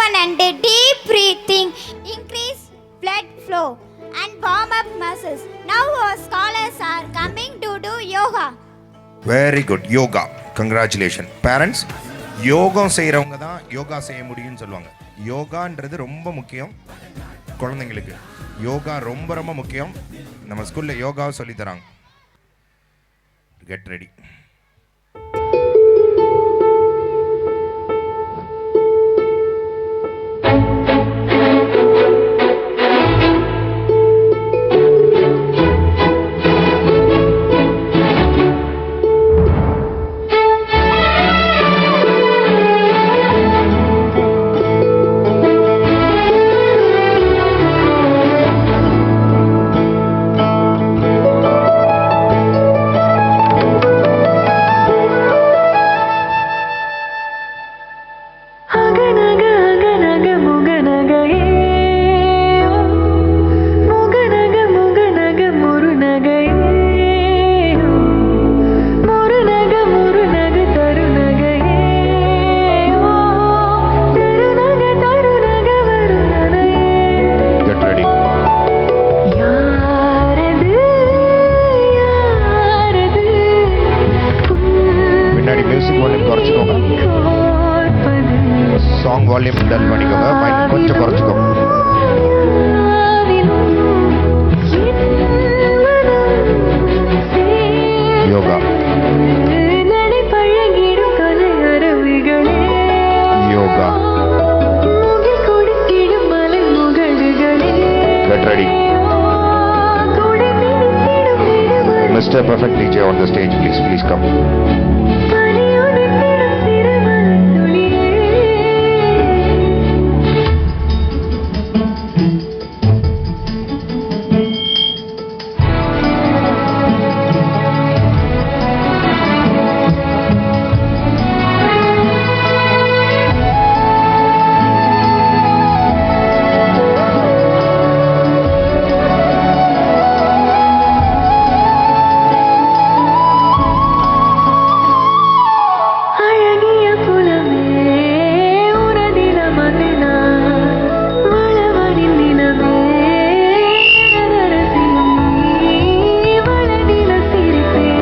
open and deep breathing, increase blood flow and warm up muscles. Now our scholars are coming to do yoga. Very good. Yoga. Congratulations. Parents, யோகம் செய்கிறவங்க தான் யோகா செய்ய முடியும்னு சொல்லுவாங்க. யோகான்றது ரொம்ப முக்கியம் குழந்தைங்களுக்கு. யோகா ரொம்ப ரொம்ப முக்கியம். நம்ம ஸ்கூலில் யோகாவை சொல்லித்தராங்க. Get ready. Song volume dull பண்ணிக்கோங்க, மைண்ட் கொஞ்சம் குறைச்சிக்கோங்க. Yoga yoga get ready. Mister perfect DJ on the stage, please come.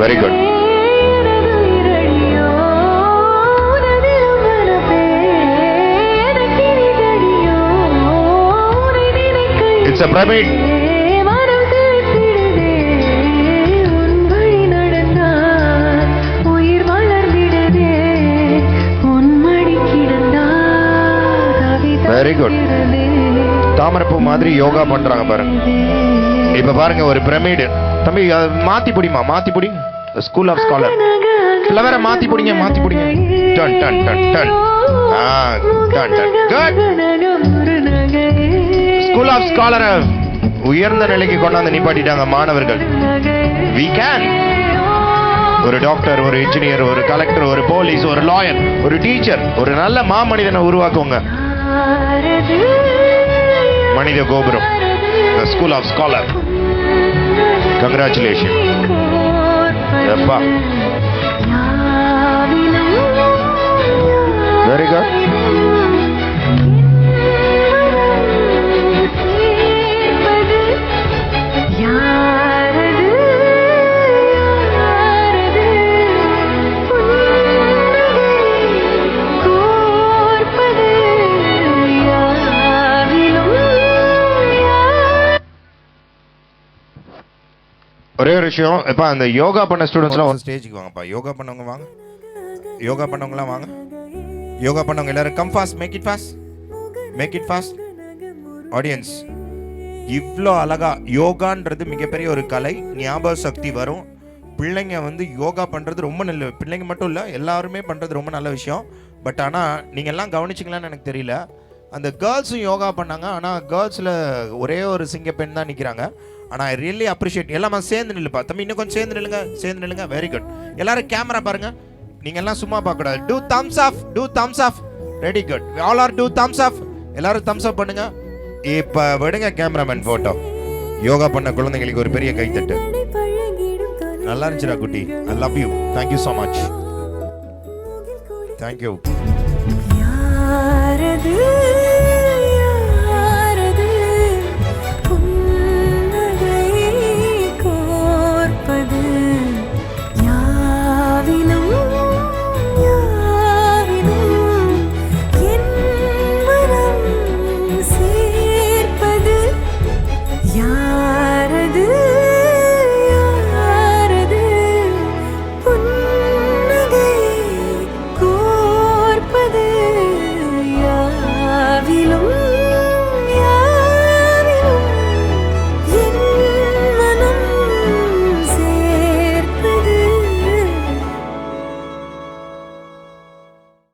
Very good. It's a pyramid. Very good. தாமரைப்பூ மாதிரி யோகா பண்றாங்க பாருங்க. இப்ப பாருங்க ஒரு பிரமிடு. தம்பி மாத்தி புடி. ஸ்கூல் ஆஃப் ஸ்காலர் இல்ல வேற மாத்தி புடிங்க. Done done done done. Done done. Good. School of scholar உயர்ந்த நிலைக்கு கொண்டாந்து நிப்பாட்டிட்டாங்க மாணவர்கள். we can. ஒரு டாக்டர், ஒரு இன்ஜினியர், ஒரு கலெக்டர், ஒரு போலீஸ், ஒரு லாயர், ஒரு டீச்சர், ஒரு நல்ல மாமனிதனை உருவாக்குவாங்க. மனித கோபுரம், the school of scholar. Congratulations. Yappa. Very good. ஒரே ஒரு விஷயம், இப்போ அந்த யோகா பண்ண ஸ்டூடெண்ட்ஸ்லாம் ஸ்டேஜுக்கு வாங்கப்பா. யோகா பண்ணவங்க வாங்க. யோகா பண்ணவங்களாம் வாங்க. யோகா பண்ணவங்க எல்லாரும் come fast, make it fast. Audience, இவ்வளோ அழகா யோகான்றது மிகப்பெரிய ஒரு கலை. ஞாபக சக்தி வரும். பிள்ளைங்க வந்து யோகா பண்ணுறது ரொம்ப நல்ல, பிள்ளைங்க மட்டும் இல்லை எல்லாருமே பண்ணுறது ரொம்ப நல்ல விஷயம். பட் ஆனால் நீங்கள் எல்லாம் கவனிச்சிங்களான்னு எனக்கு தெரியல, அந்த கேர்ள்ஸும் யோகா பண்ணாங்க. ஆனால் கேர்ள்ஸில் ஒரே ஒரு சிங்கப்பெண் தான் நிற்கிறாங்க. ஆனால் ஐ ரியலி அப்ரிஷியேட். எல்லாமே சேர்ந்து நில்லுப்பா தம்பி, இன்னும் கொஞ்சம் சேர்ந்து நில்லுங்க. Very good. எல்லாரும் கேமரா பாருங்க. நீங்கள் எல்லாம் சும்மா பார்க்கக்கூடாது. Two thumbs off. Ready, good. All are two thumbs off. எல்லாரும் தம்ஸ் அப் பண்ணுங்க. இப்போ விடுங்க கேமராமேன் ஃபோட்டோ. யோகா பண்ண குழந்தைங்களுக்கு ஒரு பெரிய கைத்தட்டு. நல்லா இருந்துச்சுடா குட்டி. I love you. Thank you so much. Thank you.